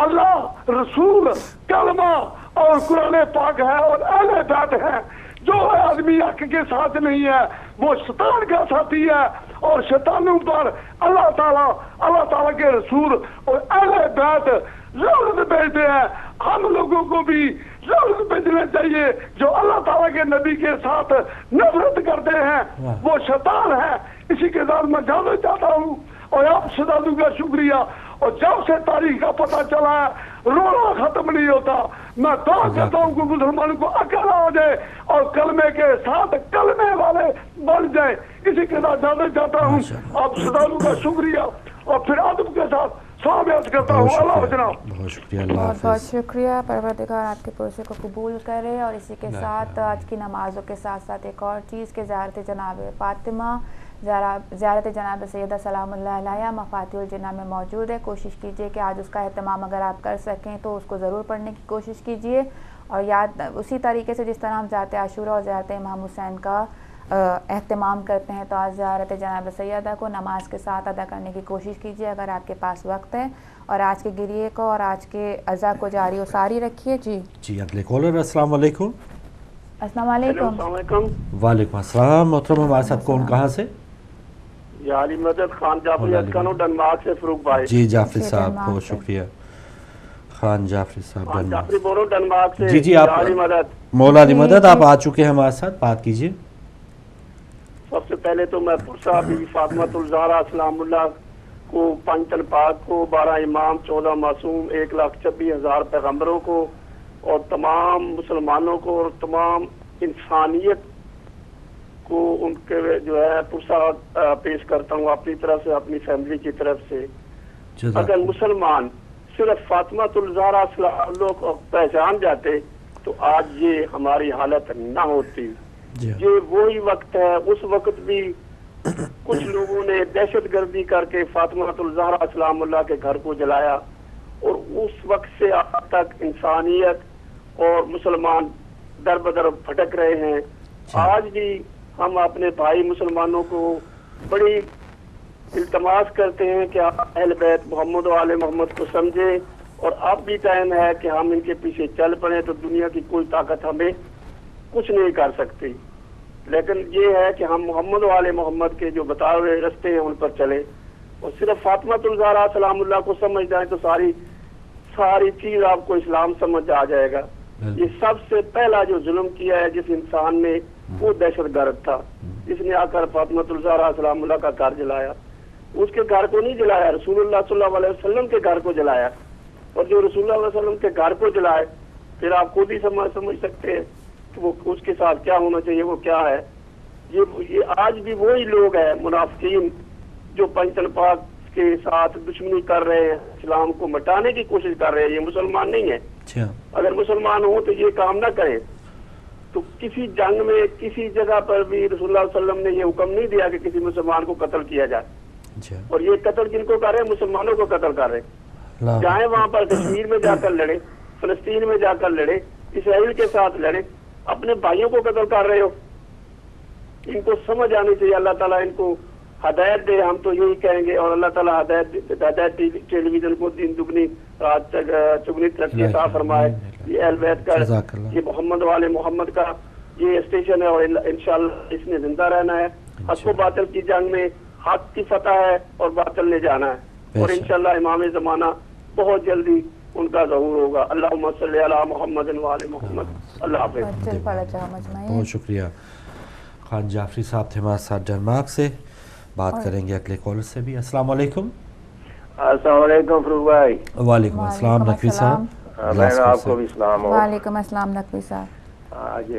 اللہ، رسول، کلمہ اور قرآن پاک ہے اور اہل بیت ہے. جو آدمی حق کے ساتھ نہیں ہے وہ شیطان کا ساتھی ہے، اور شیطانوں پر اللہ تعالیٰ کے رسول اور اہل بیت لفظ بھیجتے ہیں. ہم لوگوں کو بھی لفظ بھیجنے چاہیے. جو اللہ تعالیٰ کے نبی کے ساتھ نفرت کرتے ہیں وہ شیطان ہے. اسی کے ساتھ میں جانا چاہتا ہوں اور آپ شہزادوں کا شکریہ. اور جب سے تاریخ کا پتہ چلا ہے رونا ختم نہیں ہوتا. میں دعا کرتا ہوں کہ مسلمانوں کو عقل آ جائے اور کلمے کے ساتھ کلمے والے بن جائیں. اسی کے ساتھ جانا چاہتا ہوں. آپ شہزادوں کا شکریہ اور پھر ادب کے ساتھ سلام کرتا ہوں. اللہ جناب. بہت شکریہ. اللہ بہت شکریہ. پروردگار آپ کے پروسے کو قبول کرے. اور اسی کے ساتھ آج کی نمازوں کے ساتھ ساتھ ایک اور چیز کہ زیارت جناب فاطمہ، زیارت جناب سیدہ سلام اللہ علیہ مفاتیح الجنہ میں موجود ہے. کوشش کیجئے کہ آج اس کا اہتمام اگر آپ کر سکیں تو اس کو ضرور پڑھنے کی کوشش کیجئے. اور یاد اسی طریقے سے جس طرح ہم زیارت عاشورہ اور زیارت امام حسین کا اہتمام کرتے ہیں تو آج زیارت جناب سیدہ کو نماز کے ساتھ ادا کرنے کی کوشش کیجئے اگر آپ کے پاس وقت ہے. اور آج کے گریے کو اور آج کے عزا کو جاری و ساری رکھیے. جی اگلے کالر. السلام علیکم. السلام علیکم. وعلیکم السلام. محترم ہمارے ساتھ کون کہاں سے؟ علی مدد خان جعفری اتکانو ڈنمارک سے فروخ بھائی. جی جعفری صاحب بہت شکریہ. خان جعفری صاحب جعفری بول رہا ہوں ڈنمارک سے. جی آپ مولا علی مدد آپ آ چکے ہیں ہمارے ساتھ، بات کیجیے. سب سے پہلے تو میں پرسا بی فاطمہ الزہرا سلام اللہ کو، پنج پاک کو، 12 امام، 14 معصوم، 1,26,000 پیغمبروں کو اور تمام مسلمانوں کو اور تمام انسانیت کو ان کے جو ہے پرسا پیش کرتا ہوں اپنی طرف سے، اپنی فیملی کی طرف سے. اگر مسلمان صرف فاطمہ الزہرا سلام اللہ کو پہچان جاتے تو آج یہ ہماری حالت نہ ہوتی. یہ وہی وقت ہے، اس وقت بھی کچھ لوگوں نے دہشت گردی کر کے فاطمہ الزہرا سلام اللہ کے گھر کو جلایا، اور اس وقت سے آج تک انسانیت اور مسلمان در بدر بھٹک رہے ہیں. آج بھی ہم اپنے بھائی مسلمانوں کو بڑی التماس کرتے ہیں کہ آپ اہل بیت محمد و آل محمد کو سمجھیں، اور اب بھی ٹائم ہے کہ ہم ان کے پیچھے چل پڑیں تو دنیا کی کوئی طاقت ہمیں کچھ نہیں کر سکتی. لیکن یہ ہے کہ ہم محمد و آل محمد کے جو بتائے ہوئے رستے ہیں ان پر چلیں، اور صرف فاطمہ الزہرا سلام اللہ کو سمجھ جائیں تو ساری چیز آپ کو اسلام سمجھ آ جائے گا. یہ سب سے پہلا جو ظلم کیا ہے جس انسان نے، وہ دہشت گرد تھا جس نے آ کر فاطمہ الزہرا سلام اللہ کا گھر جلایا. اس کے گھر کو نہیں جلایا، رسول اللہ صلی اللہ علیہ وسلم کے گھر کو جلایا. اور جو رسول اللہ علیہ وسلم کے گھر کو جلائے پھر آپ خود ہی سمجھ سکتے ہیں کہ وہ اس کے ساتھ کیا ہونا چاہیے، وہ کیا ہے. یہ آج بھی وہی لوگ ہیں منافقین جو پنجتن پاک کے ساتھ دشمنی کر رہے ہیں، اسلام کو مٹانے کی کوشش کر رہے ہیں. یہ مسلمان نہیں ہے. اگر مسلمان ہوں تو یہ کام نہ کریں. تو کسی جنگ میں کسی جگہ پر بھی رسول اللہ صلی اللہ علیہ وسلم نے یہ حکم نہیں دیا کہ کسی مسلمان کو قتل کیا جائے. اور یہ قتل جن کو کر رہے ہیں مسلمانوں کو قتل کر رہے ہیں. جائیں وہاں پر کشمیر میں جا کر لڑے، فلسطین میں جا کر لڑے، اسرائیل کے ساتھ لڑے، اپنے بھائیوں کو قتل کر رہے ہو. ان کو سمجھ آنی چاہیے. اللہ تعالیٰ ان کو ہدایت دے. ہم تو یہی کہیں گے، اور اللہ تعالیٰ ہدایت ٹیلی ویژن کو دن دگنی رات تک چگنی ترقی عطا فرمائے. یہ اہل بیت کا، یہ محمد والے محمد کا یہ اسٹیشن ہے، اور انشاءاللہ اس نے زندہ رہنا ہے. حق و باطل کی جنگ میں حق کی فتح ہے اور باطل نے جانا ہے. اور انشاءاللہ امام زمانہ بہت جلدی ان کا ظہور ہوگا. اللہم صلی علی محمد وعلی محمد. اللہ حافظ. بہت شکریہ. خان جعفری صاحب تھے ہمارے ساتھ ڈنمارک سے. بات کریں گے اگلے کالر سے بھی. السلام علیکم. السلام علیکم فروغ بھائی. وعلیکم السلام نقوی صاحب. میں آپ کو بھی سلام ہو. وعلیکم السلام نقوی صاحب. آج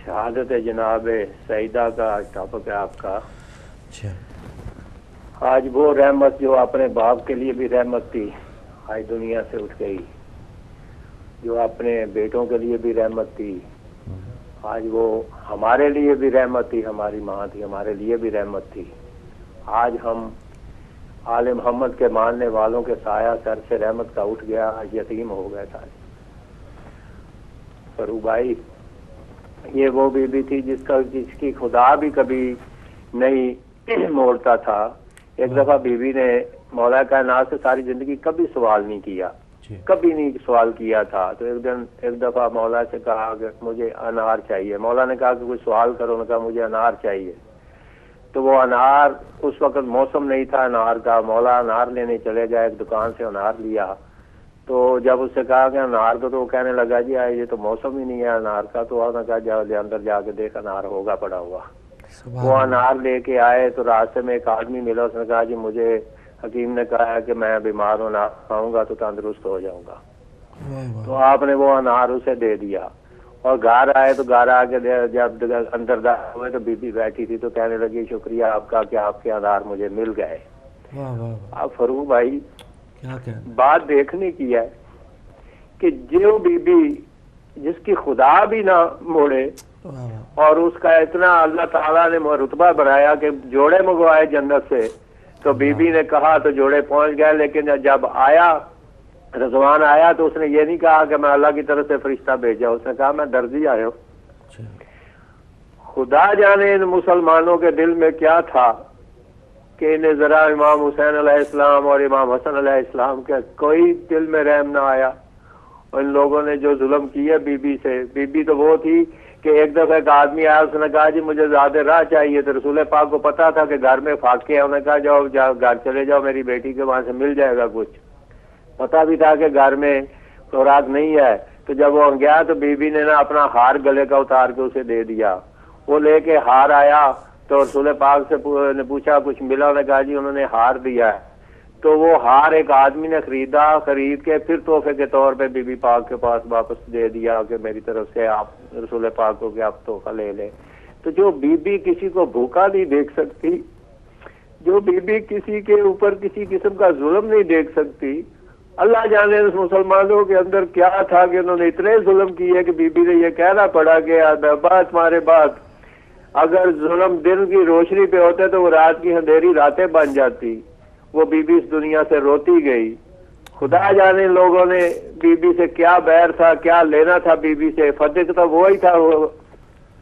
شہادت جناب سعیدہ کا ٹاپک ہے آپ کا. آج وہ رحمت جو اپنے باپ کے لیے بھی رحمت تھی آج دنیا سے اٹھ گئی، جو اپنے بیٹوں کے لیے بھی رحمت تھی آج وہ ہمارے لیے بھی رحمت تھی. ہماری ماں تھی، ہمارے لیے بھی رحمت تھی. آج ہم آل محمد کے ماننے والوں کے سایہ سر سے رحمت کا اٹھ گیا، آج یتیم ہو گئے تھے. فروغ بھائی یہ وہ بی بی تھی جس کی خدا بھی کبھی نہیں موڑتا تھا. ایک دفعہ بی بی نے مولا کائنات سے ساری زندگی کبھی سوال نہیں کیا، کبھی نہیں سوال کیا تھا. تو ایک دفعہ مولا سے کہا کہ مجھے انار چاہیے. مولا نے کہا کہ کوئی سوال کرو. انہوں نے کہا مجھے انار چاہیے. تو وہ انار، اس وقت موسم نہیں تھا انار کا. مولا انار لینے چلے گئے، ایک دکان سے انار لیا. تو جب اس سے کہا کہ انار کو، تو وہ کہنے لگا جی یہ تو موسم ہی نہیں ہے انار کا. تو انہوں نے کہا جاؤ اندر جا کے دیکھ انار ہوگا پڑا ہوا. وہ انار لے کے آئے تو راستے میں ایک آدمی ملا. اس نے کہا جی مجھے حکیم نے کہا ہے کہ میں بیمار ہوں، انار کھاؤں گا تو تندرست ہو جاؤں گا. تو آپ نے وہ انار اسے دے دیا. اور گھر آئے تو گھر آ کے جب اندر داخل ہوئے تو بی بی بیٹھی تھی. تو کہنے لگی شکریہ آپ کا کہ آپ کے انار مجھے مل گئے. اب فروغ بھائی بات دیکھنے کی ہے کہ جو بی بی جس کی خدا بھی نہ موڑے اور اس کا اتنا اللہ تعالیٰ نے رتبہ بنایا کہ جوڑے منگوائے جنت سے. تو بی بی نے کہا تو جوڑے پہنچ گئے. لیکن جب آیا رضوان آیا تو اس نے یہ نہیں کہا کہ میں اللہ کی طرف سے فرشتہ بھیجا. اس نے کہا میں درزی آیا ہوں. خدا جانے ان مسلمانوں کے دل میں کیا تھا کہ انہیں ذرا امام حسین علیہ السلام اور امام حسن علیہ السلام کے کوئی دل میں رحم نہ آیا. ان لوگوں نے جو ظلم کیا بی بی سے. بی بی تو وہ تھی کہ ایک دفعہ ایک آدمی آیا، اس نے کہا جی مجھے زیادہ راہ چاہیے. تو رسول پاک کو پتا تھا کہ گھر میں فاقے ہیں. انہوں نے کہا جاؤ گھر چلے جاؤ میری بیٹی کے، وہاں سے مل جائے گا کچھ. پتا بھی تھا کہ گھر میں خوراک نہیں ہے. تو جب وہ گیا تو بی بی نے نا اپنا ہار گلے کا اتار کے اسے دے دیا. وہ لے کے ہار آیا تو رسول پاک سے نے پوچھا کچھ ملا؟ انہوں نے کہا جی انہوں نے ہار دیا ہے. تو وہ ہار ایک آدمی نے خریدا، خرید کے پھر تحفے کے طور پہ بی بی پاک کے پاس واپس دے دیا کہ میری طرف سے آپ رسول پاک کو کہ آپ تحفہ لے لیں. تو جو بی بی کسی کو بھوکا نہیں دیکھ سکتی، جو بی بی کسی کے اوپر کسی قسم کا ظلم نہیں دیکھ سکتی، اللہ جانے اس مسلمانوں کے اندر کیا تھا کہ انہوں نے اتنے ظلم کیے کہ بی بی نے یہ کہنا پڑا کہ بات تمہارے بات اگر ظلم دن کی روشنی پہ ہوتے تو وہ رات کی اندھیری راتیں بن جاتی. وہ بی بی اس دنیا سے روتی گئی. خدا جانے لوگوں نے بی بی سے کیا بیر تھا، کیا لینا تھا بی بی سے. فتح تو وہی تھا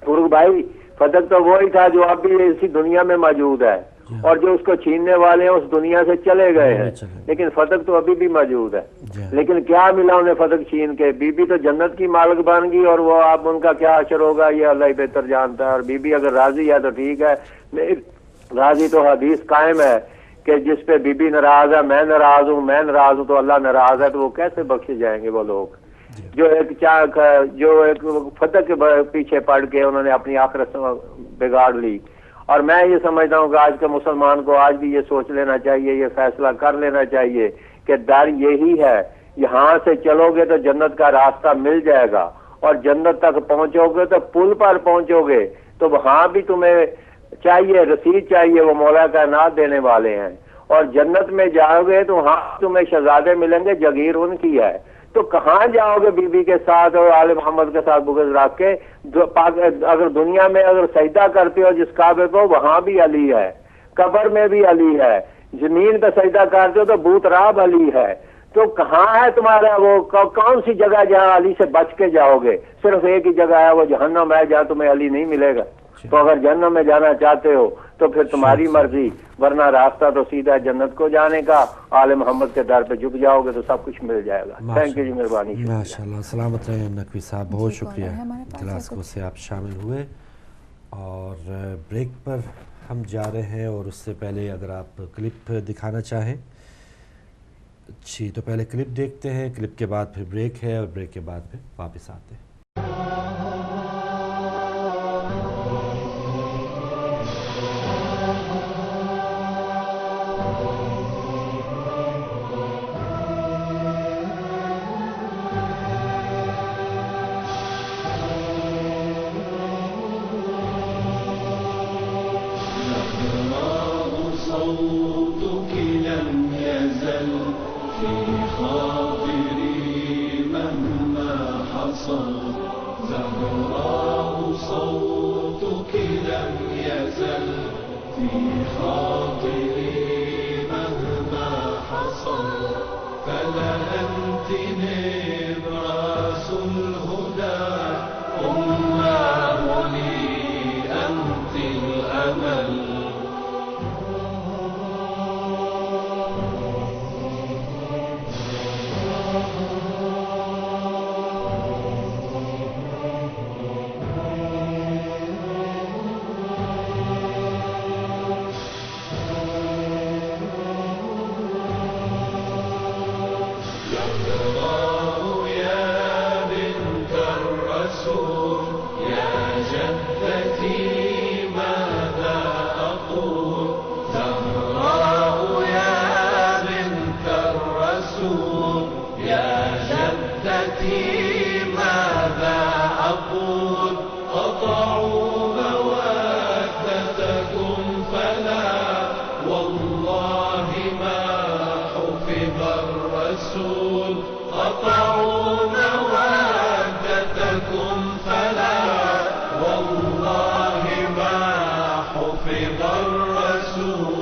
فروغ بھائی، فتح تو وہی تھا جو اب بھی اسی دنیا میں موجود ہے، اور جو اس کو چھیننے والے ہیں اس دنیا سے چلے گئے ہیں. لیکن فتح تو ابھی بھی موجود ہے. لیکن کیا ملا انہیں فتح چھین کے؟ بی بی تو جنت کی مالک بن گئی، اور وہ اب ان کا کیا حشر ہوگا یہ اللہ ہی بہتر جانتا ہے. اور بی بی اگر راضی ہے تو ٹھیک ہے، نہیں راضی تو حدیث قائم ہے کہ جس پہ بی بی ناراض ہے، میں ناراض ہوں تو اللہ ناراض ہے. تو وہ کیسے بخشے جائیں گے وہ لوگ جو ایک فتح کے پیچھے پڑ کے انہوں نے اپنی آخرت بگاڑ لی. اور میں یہ سمجھتا ہوں کہ آج کے مسلمان کو آج بھی یہ سوچ لینا چاہیے، یہ فیصلہ کر لینا چاہیے کہ در یہی ہے، یہاں سے چلو گے تو جنت کا راستہ مل جائے گا، اور جنت تک پہنچو گے تو پل پر پہنچو گے تو وہاں بھی تمہیں چاہیے، رسید چاہیے، وہ مولا کائنات دینے والے ہیں. اور جنت میں جاؤ گے تو وہاں تمہیں شہزادے ملیں گے، جگیر ان کی ہے. تو کہاں جاؤ گے بی بی کے ساتھ اور آل محمد کے ساتھ بغض رکھ کے؟ اگر دنیا میں اگر سجدہ کرتے ہو جس کعبے کو، وہاں بھی علی ہے، قبر میں بھی علی ہے، زمین پہ سجدہ کرتے ہو تو بوت راب علی ہے. تو کہاں ہے تمہارا وہ کون سی جگہ جہاں علی سے بچ کے جاؤ گے؟ صرف ایک ہی جگہ ہے، وہ جہنم ہے، جہاں تمہیں علی نہیں ملے گا. تو اگر جہنم میں جانا چاہتے ہو تو پھر تمہاری مرضی، ورنہ راستہ تو سیدھا جنت کو جانے کا. آل محمد کے در پہ جھک جاؤ گے تو سب کچھ مل جائے گا. تھینک یو جی، مہربانی. ماشاءاللہ، سلامت رہیں نقوی صاحب، بہت شکریہ گلاسکو سے آپ شامل ہوئے. اور بریک پر ہم جا رہے ہیں، اور اس سے پہلے اگر آپ کلپ دکھانا چاہیں جی تو پہلے کلپ دیکھتے ہیں، کلپ کے بعد پھر بریک ہے، اور بریک کے بعد پھر واپس آتے ہیں. حفظ الرسول